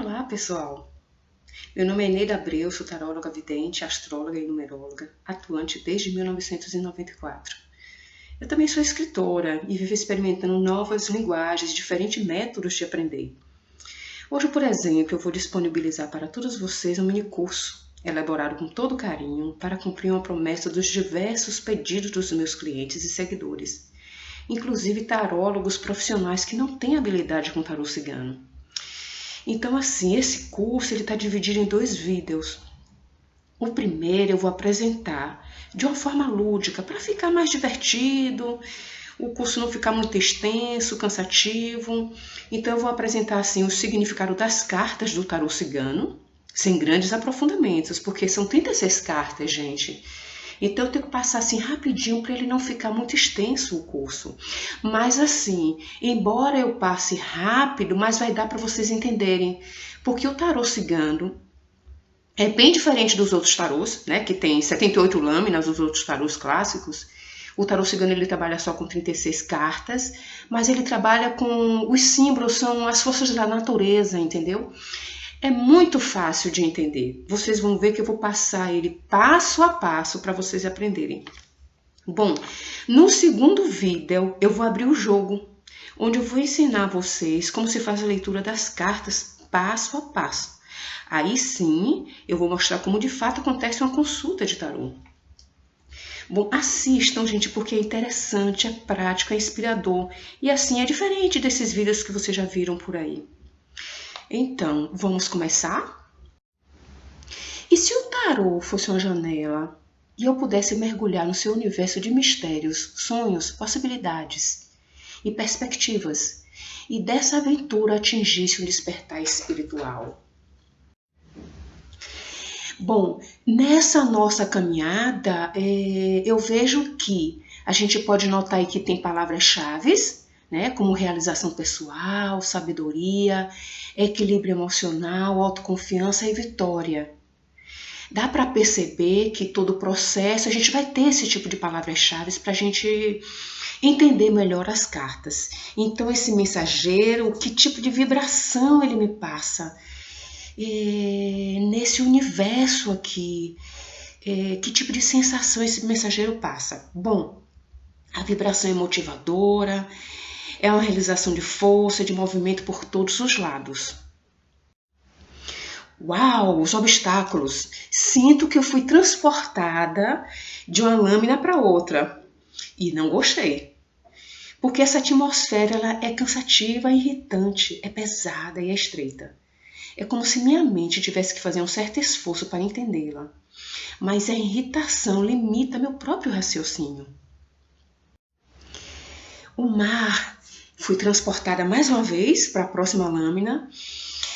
Olá, pessoal! Meu nome é Eneida Abreu, sou taróloga vidente, astróloga e numeróloga, atuante desde 1994. Eu também sou escritora e vivo experimentando novas linguagens, diferentes métodos de aprender. Hoje, por exemplo, eu vou disponibilizar para todos vocês um mini-curso, elaborado com todo carinho para cumprir uma promessa dos diversos pedidos dos meus clientes e seguidores, inclusive tarólogos profissionais que não têm habilidade com tarô cigano. Então, assim, esse curso está dividido em 2 vídeos. O primeiro eu vou apresentar de uma forma lúdica, para ficar mais divertido, o curso não ficar muito extenso, cansativo. Então, eu vou apresentar assim, o significado das cartas do tarô cigano, sem grandes aprofundamentos, porque são 36 cartas, gente. Então, eu tenho que passar assim rapidinho para ele não ficar muito extenso o curso. Mas assim, embora eu passe rápido, mas vai dar para vocês entenderem. Porque o tarô cigano é bem diferente dos outros tarôs, né? Que tem 78 lâminas, os outros tarôs clássicos. O tarô cigano ele trabalha só com 36 cartas, mas ele trabalha com os símbolos, são as forças da natureza, entendeu? É muito fácil de entender. Vocês vão ver que eu vou passar ele passo a passo para vocês aprenderem. Bom, no segundo vídeo eu vou abrir o jogo, onde eu vou ensinar vocês como se faz a leitura das cartas passo a passo. Aí sim, eu vou mostrar como de fato acontece uma consulta de tarô. Bom, assistam, gente, porque é interessante, é prático, é inspirador. E assim, é diferente desses vídeos que vocês já viram por aí. Então, vamos começar? E se o tarô fosse uma janela e eu pudesse mergulhar no seu universo de mistérios, sonhos, possibilidades e perspectivas, e dessa aventura atingisse um despertar espiritual? Bom, nessa nossa caminhada, eu vejo que a gente pode notar aí que tem palavras-chave, né, como realização pessoal, sabedoria, equilíbrio emocional, autoconfiança e vitória. Dá para perceber que todo o processo a gente vai ter esse tipo de palavras-chave para a gente entender melhor as cartas. Então, esse mensageiro, que tipo de vibração ele me passa nesse universo aqui? Que tipo de sensação esse mensageiro passa? Bom, a vibração é motivadora, é uma realização de força, de movimento por todos os lados. Uau, os obstáculos! Sinto que eu fui transportada de uma lâmina para outra e não gostei. Porque essa atmosfera ela é cansativa e irritante, é pesada e é estreita. É como se minha mente tivesse que fazer um certo esforço para entendê-la. Mas a irritação limita meu próprio raciocínio. O mar. Fui transportada mais uma vez para a próxima lâmina,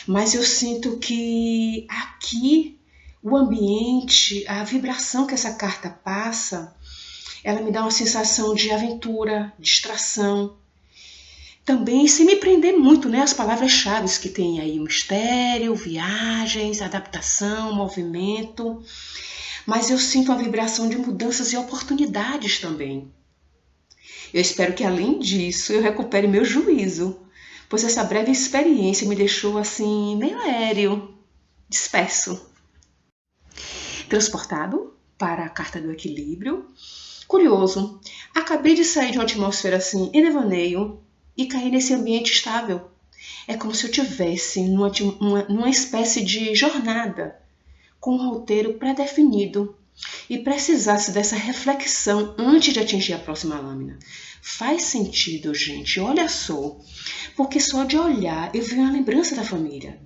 mas eu sinto que aqui o ambiente, a vibração que essa carta passa, ela me dá uma sensação de aventura, distração. Também sem me prender muito, né, as palavras-chave que tem aí, mistério, viagens, adaptação, movimento. Mas eu sinto uma vibração de mudanças e oportunidades também. Eu espero que, além disso, eu recupere meu juízo, pois essa breve experiência me deixou, assim, meio aéreo, disperso. Transportado para a carta do equilíbrio. Curioso, acabei de sair de uma atmosfera, assim, em devaneio e cair nesse ambiente estável. É como se eu tivesse numa espécie de jornada, com um roteiro pré-definido, e precisasse dessa reflexão antes de atingir a próxima lâmina. Faz sentido, gente, olha só, porque só de olhar eu vi uma lembrança da família.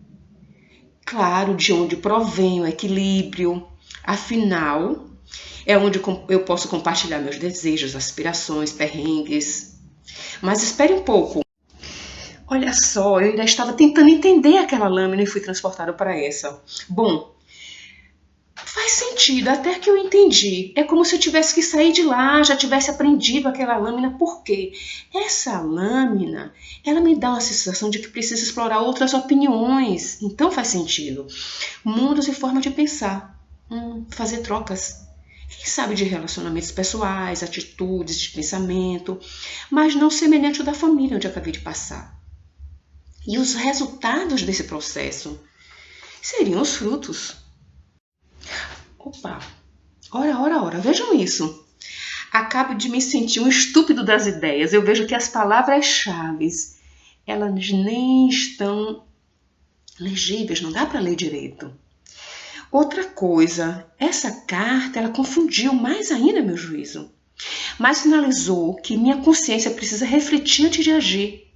Claro, de onde provém o equilíbrio, afinal, é onde eu posso compartilhar meus desejos, aspirações, perrengues. Mas espere um pouco. Olha só, eu ainda estava tentando entender aquela lâmina e fui transportado para essa. Bom, faz sentido, até que eu entendi. É como se eu tivesse que sair de lá, já tivesse aprendido aquela lâmina. Por quê? Essa lâmina, ela me dá uma sensação de que precisa explorar outras opiniões. Então faz sentido. Mundos e forma de pensar. Fazer trocas. Quem sabe de relacionamentos pessoais, atitudes de pensamento, mas não semelhante ao da família onde eu acabei de passar. E os resultados desse processo seriam os frutos. Opa! Ora, vejam isso. Acabo de me sentir um estúpido das ideias. Eu vejo que as palavras-chave, elas nem estão legíveis, não dá para ler direito. Outra coisa, essa carta, ela confundiu mais ainda meu juízo, mas sinalizou que minha consciência precisa refletir antes de agir.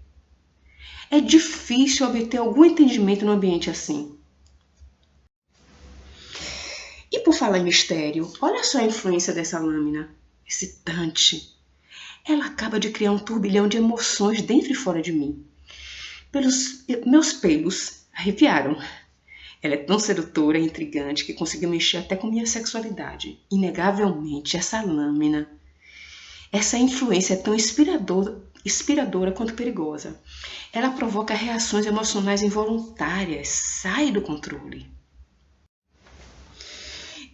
É difícil obter algum entendimento num ambiente assim. E por falar em mistério, olha só a influência dessa lâmina, excitante. Ela acaba de criar um turbilhão de emoções dentro e fora de mim. Meus pelos arrepiaram. Ela é tão sedutora e intrigante que conseguiu mexer até com minha sexualidade. Inegavelmente, essa lâmina, essa influência é tão inspiradora quanto perigosa. Ela provoca reações emocionais involuntárias, sai do controle.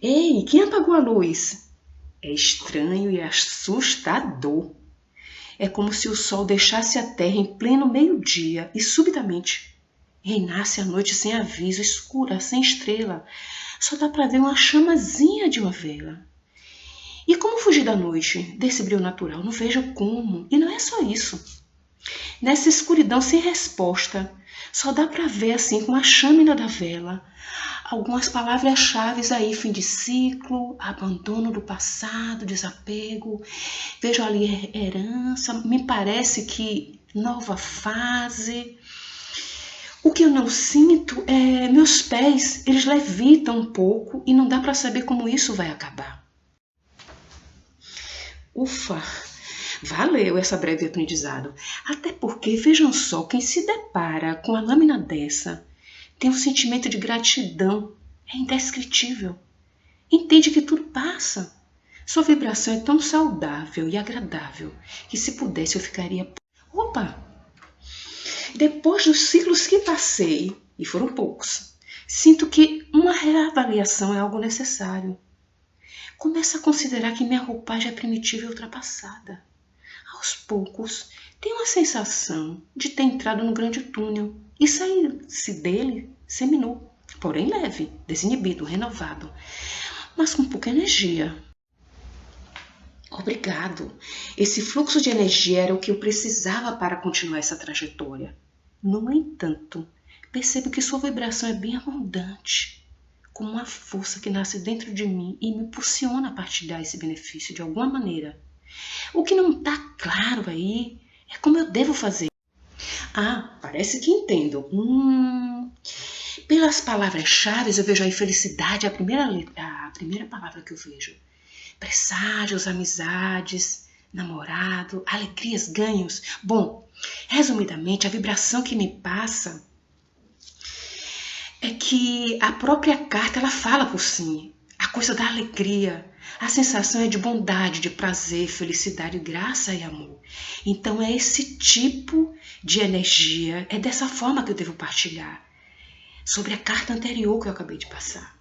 Ei, quem apagou a luz? É estranho e assustador. É como se o sol deixasse a terra em pleno meio-dia e subitamente reinasse a noite sem aviso, escura, sem estrela. Só dá para ver uma chamazinha de uma vela. E como fugir da noite, desse brilho natural? Não vejo como. E não é só isso. Nessa escuridão sem resposta, só dá para ver assim com a châmina da vela algumas palavras-chave aí: fim de ciclo, abandono do passado, desapego. Vejo ali herança, me parece que nova fase. O que eu não sinto é meus pés, eles levitam um pouco e não dá para saber como isso vai acabar. Ufa, valeu essa breve aprendizado. Até porque, vejam só, quem se depara com a lâmina dessa tem um sentimento de gratidão, é indescritível. Entende que tudo passa. Sua vibração é tão saudável e agradável que, se pudesse, eu ficaria... Opa! Depois dos ciclos que passei, e foram poucos, sinto que uma reavaliação é algo necessário. Começo a considerar que minha roupagem é primitiva e ultrapassada. Aos poucos, tenho a sensação de ter entrado no grande túnel e sair-se dele seminu, porém leve, desinibido, renovado, mas com pouca energia. Obrigado. Esse fluxo de energia era o que eu precisava para continuar essa trajetória. No entanto, percebo que sua vibração é bem abundante, como uma força que nasce dentro de mim e me impulsiona a partilhar esse benefício de alguma maneira. O que não está claro aí é como eu devo fazer. Ah, parece que entendo. Pelas palavras-chave eu vejo aí felicidade, a primeira palavra que eu vejo. Presságios, amizades, namorado, alegrias, ganhos. Bom, resumidamente, a vibração que me passa é que a própria carta ela fala por si. A coisa da alegria, a sensação é de bondade, de prazer, felicidade, graça e amor. Então é esse tipo de energia, é dessa forma que eu devo partilhar sobre a carta anterior que eu acabei de passar.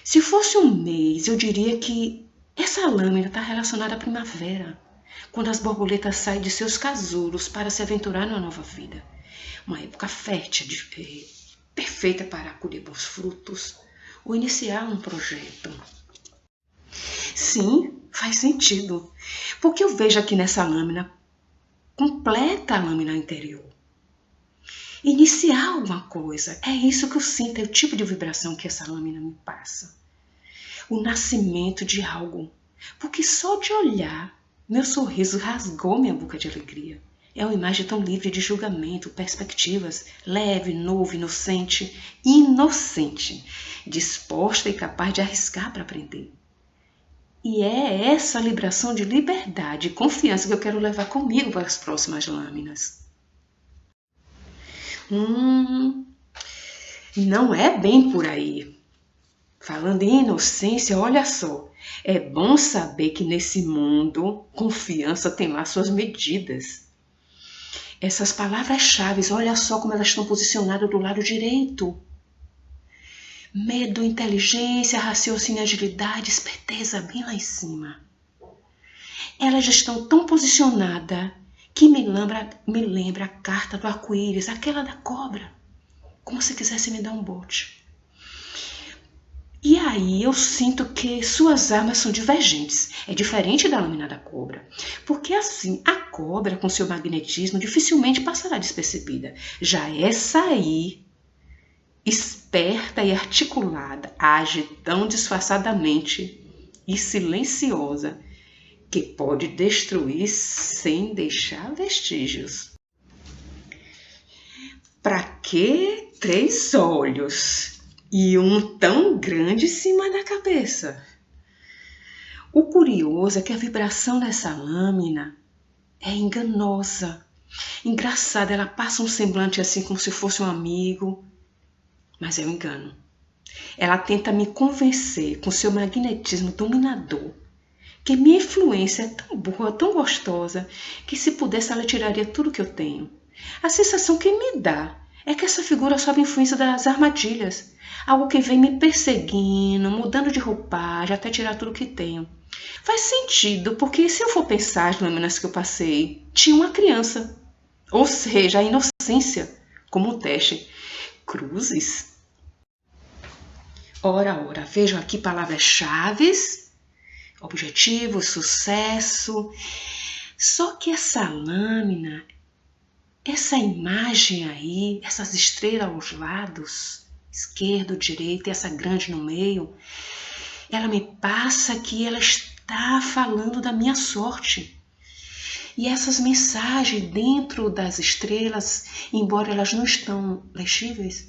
Se fosse um mês, eu diria que essa lâmina está relacionada à primavera, quando as borboletas saem de seus casulos para se aventurar numa nova vida. Uma época fértil, perfeita para colher bons frutos ou iniciar um projeto. Sim, faz sentido, porque eu vejo aqui nessa lâmina, completa a lâmina anterior. Iniciar alguma coisa, é isso que eu sinto, é o tipo de vibração que essa lâmina me passa. O nascimento de algo, porque só de olhar, meu sorriso rasgou minha boca de alegria. É uma imagem tão livre de julgamento, perspectivas, leve, novo, inocente, disposta e capaz de arriscar para aprender. E é essa vibração de liberdade e confiança que eu quero levar comigo para as próximas lâminas. Não é bem por aí. Falando em inocência, olha só, é bom saber que nesse mundo, confiança tem lá suas medidas. Essas palavras-chave, olha só como elas estão posicionadas do lado direito. Medo, inteligência, raciocínio, agilidade, esperteza, bem lá em cima. Elas estão tão posicionadas que me lembra a carta do arco-íris, aquela da cobra, como se quisesse me dar um bote. E aí eu sinto que suas armas são divergentes. É diferente da lâmina da cobra. Porque assim, a cobra com seu magnetismo dificilmente passará despercebida. Já essa aí, esperta e articulada, age tão disfarçadamente e silenciosa que pode destruir sem deixar vestígios. Para que 3 olhos? E um tão grande em cima da cabeça. O curioso é que a vibração dessa lâmina é enganosa. Engraçada, ela passa um semblante assim como se fosse um amigo, mas é um engano. Ela tenta me convencer com seu magnetismo dominador que minha influência é tão boa, tão gostosa, que se pudesse ela tiraria tudo que eu tenho. A sensação que me dá é que essa figura sob influência das armadilhas, algo que vem me perseguindo, mudando de roupagem até tirar tudo que tenho. Faz sentido, porque se eu for pensar as lâminas que eu passei, tinha uma criança, ou seja, a inocência, como um teste. Cruzes? Ora, vejam aqui palavras-chave: objetivo, sucesso. Só que essa lâmina, essa imagem aí, essas estrelas aos lados, esquerdo, direito e essa grande no meio, ela me passa que ela está falando da minha sorte. E essas mensagens dentro das estrelas, embora elas não estão legíveis,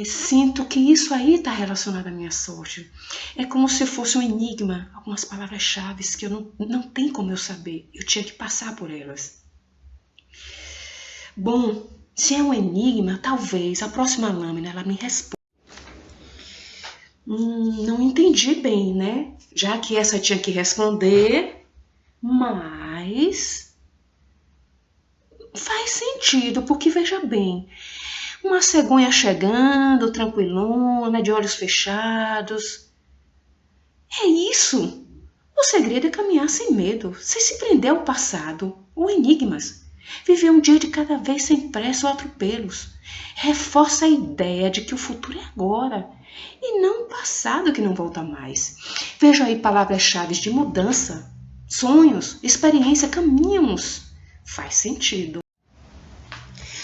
sinto que isso aí está relacionado à minha sorte. É como se fosse um enigma, algumas palavras-chave que eu não tem como eu saber. Eu tinha que passar por elas. Bom, se é um enigma, talvez a próxima lâmina ela me responda. Não entendi bem, né? Já que essa tinha que responder, mas faz sentido, porque veja bem, uma cegonha chegando, tranquilona, de olhos fechados. É isso. O segredo é caminhar sem medo, sem se prender ao passado ou enigmas. Viver um dia de cada vez sem pressa ou atropelos. Reforça a ideia de que o futuro é agora e não o passado que não volta mais. Vejo aí palavras-chave de mudança, sonhos, experiência, caminhos. Faz sentido.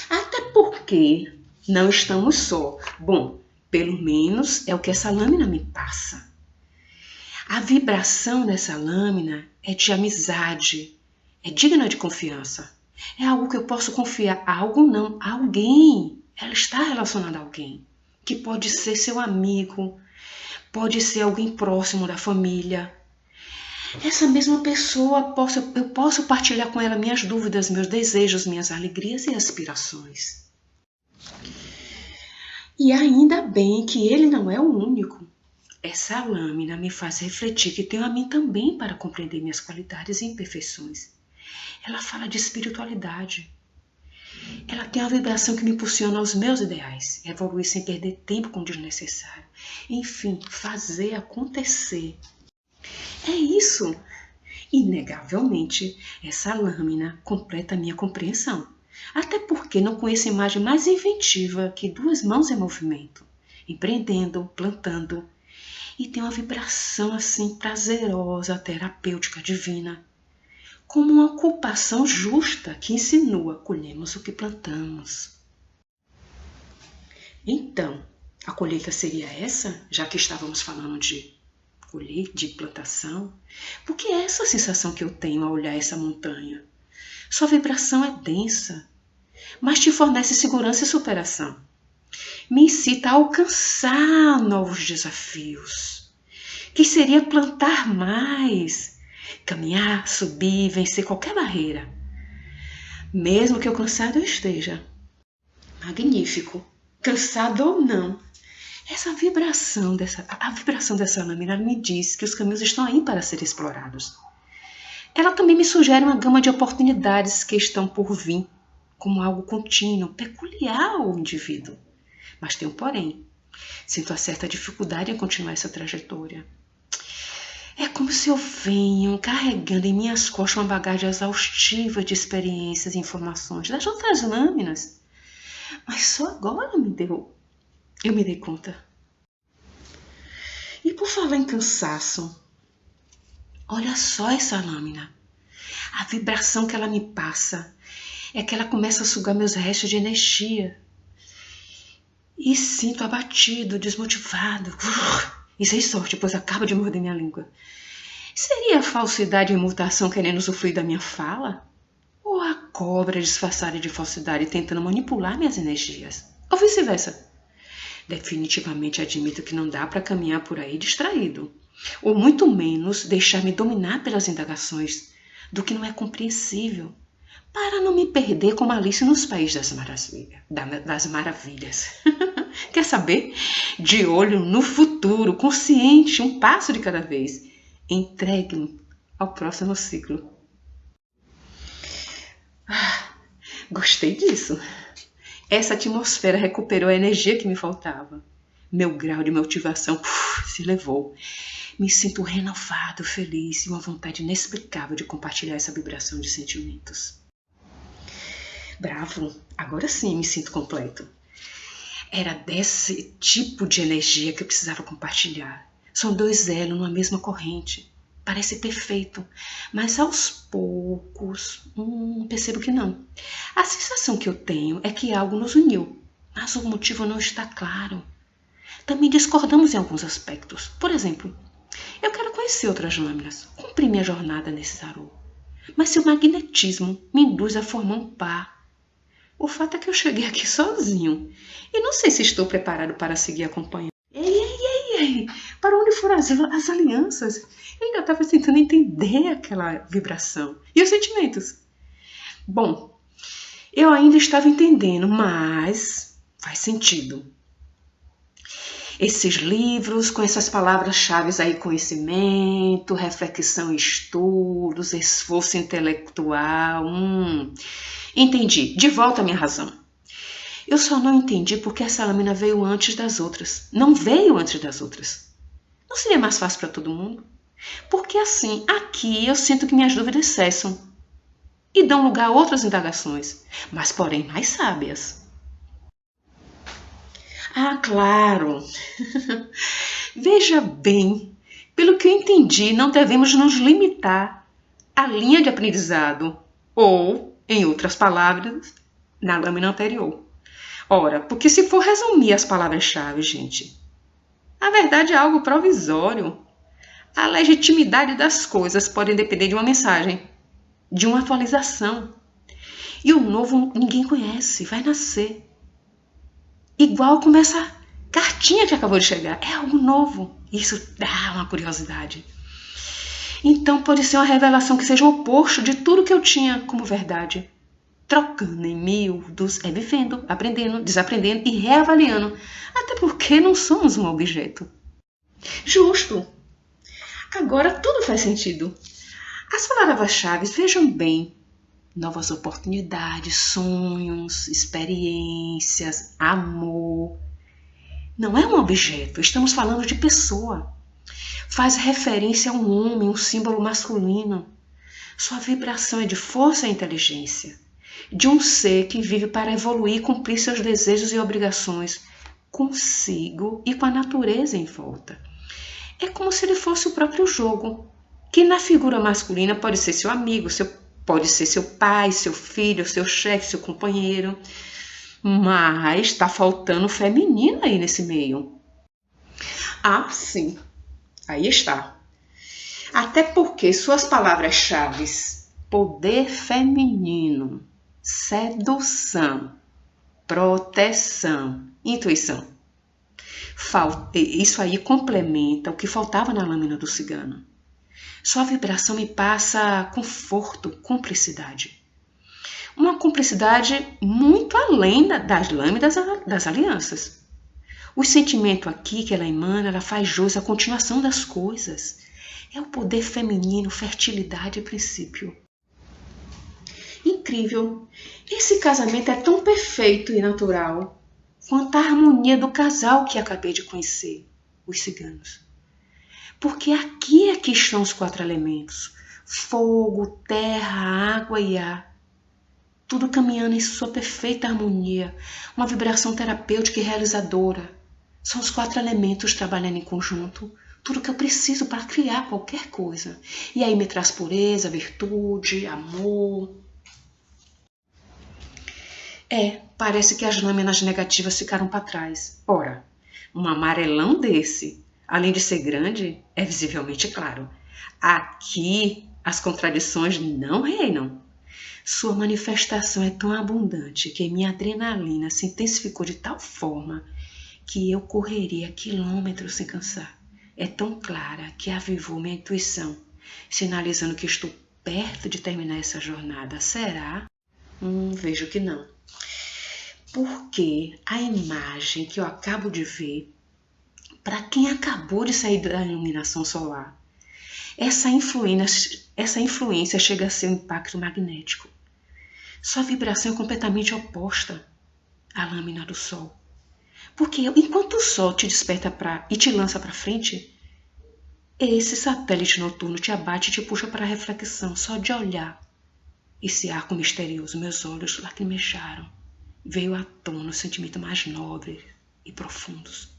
Até porque não estamos só. Bom, pelo menos é o que essa lâmina me passa. A vibração dessa lâmina é de amizade, é digna de confiança. É algo que eu posso confiar. Algo não, alguém. Ela está relacionada a alguém. Que pode ser seu amigo, pode ser alguém próximo da família. Essa mesma pessoa, eu posso partilhar com ela minhas dúvidas, meus desejos, minhas alegrias e aspirações. E ainda bem que ele não é o único. Essa lâmina me faz refletir que tenho a mim também para compreender minhas qualidades e imperfeições. Ela fala de espiritualidade. Ela tem uma vibração que me impulsiona aos meus ideais, evoluir sem perder tempo com o desnecessário. Enfim, fazer acontecer. É isso. Inegavelmente, essa lâmina completa a minha compreensão. Até porque não conheço imagem mais inventiva que 2 mãos em movimento, empreendendo, plantando. E tem uma vibração assim prazerosa, terapêutica, divina. Como uma ocupação justa que insinua, colhemos o que plantamos. Então, a colheita seria essa, já que estávamos falando de colheita, de plantação? Porque é essa a sensação que eu tenho ao olhar essa montanha. Sua vibração é densa, mas te fornece segurança e superação. Me incita a alcançar novos desafios, que seria plantar mais, caminhar, subir, vencer qualquer barreira. Mesmo que eu cansado eu esteja. Magnífico. Cansado ou não. A vibração dessa lâmina me diz que os caminhos estão aí para serem explorados. Ela também me sugere uma gama de oportunidades que estão por vir, como algo contínuo, peculiar ao indivíduo. Mas tem um porém. Sinto uma certa dificuldade em continuar essa trajetória. É como se eu venho carregando em minhas costas uma bagagem exaustiva de experiências e informações das outras lâminas. Mas só agora eu me dei conta. E por falar em cansaço, olha só essa lâmina. A vibração que ela me passa é que ela começa a sugar meus restos de energia. E sinto abatido, desmotivado e sem sorte, pois acaba de morder minha língua. Seria a falsidade e mutação querendo usufruir da minha fala? Ou a cobra disfarçada de falsidade tentando manipular minhas energias? Ou vice-versa? Definitivamente admito que não dá para caminhar por aí distraído, ou muito menos deixar-me dominar pelas indagações do que não é compreensível, para não me perder como Alice nos Países das Maravilhas. Quer saber? De olho no futuro, consciente, um passo de cada vez, entregue-me ao próximo ciclo. Gostei disso. Essa atmosfera recuperou a energia que me faltava. Meu grau de motivação se elevou. Me sinto renovado, feliz e uma vontade inexplicável de compartilhar essa vibração de sentimentos. Bravo, agora sim me sinto completo. Era desse tipo de energia que eu precisava compartilhar. São dois elos numa mesma corrente. Parece perfeito, mas aos poucos percebo que não. A sensação que eu tenho é que algo nos uniu, mas o motivo não está claro. Também discordamos em alguns aspectos. Por exemplo, eu quero conhecer outras lâminas, cumprir minha jornada nesse tarô. Mas seu magnetismo me induz a formar um par. O fato é que eu cheguei aqui sozinho e não sei se estou preparado para seguir acompanhando. Ei, para onde foram as alianças? Eu ainda estava tentando entender aquela vibração e os sentimentos. Bom, eu ainda estava entendendo, mas faz sentido. Esses livros com essas palavras-chave aí, conhecimento, reflexão, estudos, esforço intelectual. Entendi, de volta à minha razão. Eu só não entendi porque essa lâmina veio antes das outras. Não veio antes das outras. Não seria mais fácil para todo mundo? Porque assim, aqui eu sinto que minhas dúvidas cessam e dão lugar a outras indagações, mas porém mais sábias. Ah, claro! Veja bem, pelo que eu entendi, não devemos nos limitar à linha de aprendizado, ou, em outras palavras, na lâmina anterior. Ora, porque se for resumir as palavras-chave, gente, a verdade é algo provisório. A legitimidade das coisas pode depender de uma mensagem, de uma atualização. E o novo ninguém conhece, vai nascer. Igual como essa cartinha que acabou de chegar. É algo novo. Isso dá uma curiosidade. Então pode ser uma revelação que seja o oposto de tudo que eu tinha como verdade. Trocando em miúdos, vivendo, aprendendo, desaprendendo e reavaliando. Até porque não somos um objeto. Justo. Agora tudo faz sentido. As palavras-chave, vejam bem. Novas oportunidades, sonhos, experiências, amor. Não é um objeto, estamos falando de pessoa. Faz referência a um homem, um símbolo masculino. Sua vibração é de força e inteligência. De um ser que vive para evoluir e cumprir seus desejos e obrigações consigo e com a natureza em volta. É como se ele fosse o próprio jogo, que na figura masculina pode ser seu amigo, pode ser seu pai, seu filho, seu chefe, seu companheiro. Mas está faltando feminino aí nesse meio. Ah, sim. Aí está. Até porque suas palavras-chave, poder feminino, sedução, proteção, intuição. Isso aí complementa o que faltava na lâmina do cigano. Sua vibração me passa conforto, cumplicidade. Uma cumplicidade muito além das lâminas das alianças. O sentimento aqui que ela emana, ela faz jus à continuação das coisas. É o poder feminino, fertilidade e princípio. Incrível! Esse casamento é tão perfeito e natural quanto a harmonia do casal que acabei de conhecer, os ciganos. Porque aqui é que estão os 4 elementos: fogo, terra, água e ar. Tudo caminhando em sua perfeita harmonia, uma vibração terapêutica e realizadora. São os 4 elementos trabalhando em conjunto, tudo que eu preciso para criar qualquer coisa. E aí me traz pureza, virtude, amor. Parece que as lâminas negativas ficaram para trás. Ora, um amarelão desse, além de ser grande, é visivelmente claro. Aqui as contradições não reinam. Sua manifestação é tão abundante que minha adrenalina se intensificou de tal forma que eu correria quilômetros sem cansar. É tão clara que avivou minha intuição, sinalizando que estou perto de terminar essa jornada. Será? Vejo que não. Porque a imagem que eu acabo de ver, para quem acabou de sair da iluminação solar, essa influência chega a ser um impacto magnético. Sua vibração é completamente oposta à lâmina do Sol. Porque enquanto o Sol te desperta e te lança para frente, esse satélite noturno te abate e te puxa para a reflexão. Só de olhar esse arco misterioso, meus olhos lacrimejaram. Veio à tona os sentimentos mais nobres e profundos.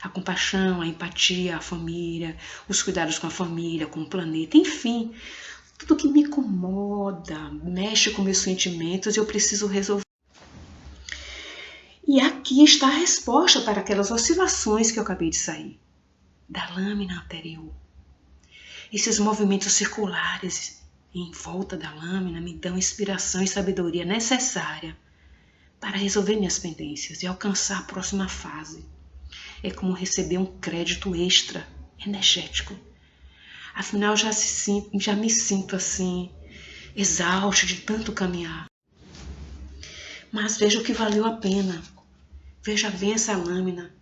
A compaixão, a empatia, a família, os cuidados com a família, com o planeta, enfim, tudo que me incomoda, mexe com meus sentimentos e eu preciso resolver. E aqui está a resposta para aquelas oscilações que eu acabei de sair da lâmina anterior. Esses movimentos circulares em volta da lâmina me dão inspiração e sabedoria necessária para resolver minhas pendências e alcançar a próxima fase. É como receber um crédito extra energético. Afinal, já me sinto assim, exausto de tanto caminhar. Mas vejo que valeu a pena. Veja bem essa lâmina.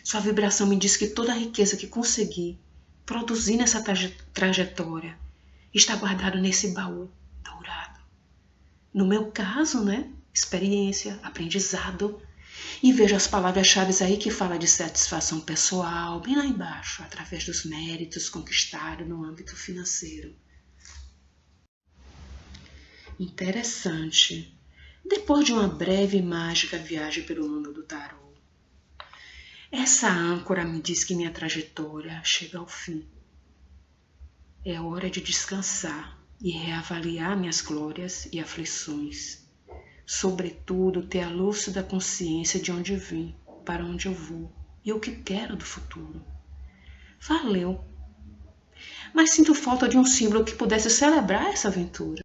Sua vibração me diz que toda a riqueza que consegui produzir nessa trajetória está guardada nesse baú dourado. No meu caso, experiência, aprendizado. E vejo as palavras-chave aí que fala de satisfação pessoal, bem lá embaixo, através dos méritos conquistados no âmbito financeiro. Interessante. Depois de uma breve e mágica viagem pelo mundo do tarô, essa âncora me diz que minha trajetória chega ao fim. É hora de descansar e reavaliar minhas glórias e aflições. Sobretudo, ter a lúcida consciência de onde vim, para onde eu vou e o que quero do futuro. Valeu! Mas sinto falta de um símbolo que pudesse celebrar essa aventura.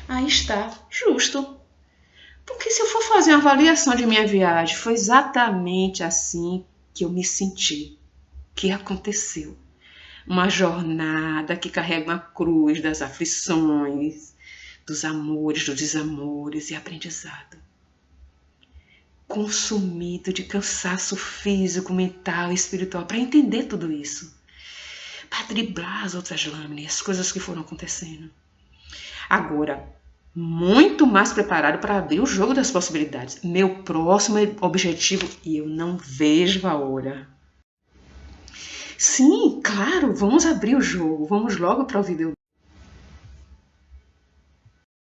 Aí está, justo. Porque se eu for fazer uma avaliação de minha viagem, foi exatamente assim que eu me senti, que aconteceu. Uma jornada que carrega uma cruz das aflições, dos amores, dos desamores e aprendizado. Consumido de cansaço físico, mental e espiritual para entender tudo isso. Para driblar as outras lâminas, as coisas que foram acontecendo. Agora, muito mais preparado para abrir o jogo das possibilidades. Meu próximo objetivo, e eu não vejo a hora. Sim, claro, vamos abrir o jogo. Vamos logo para o vídeo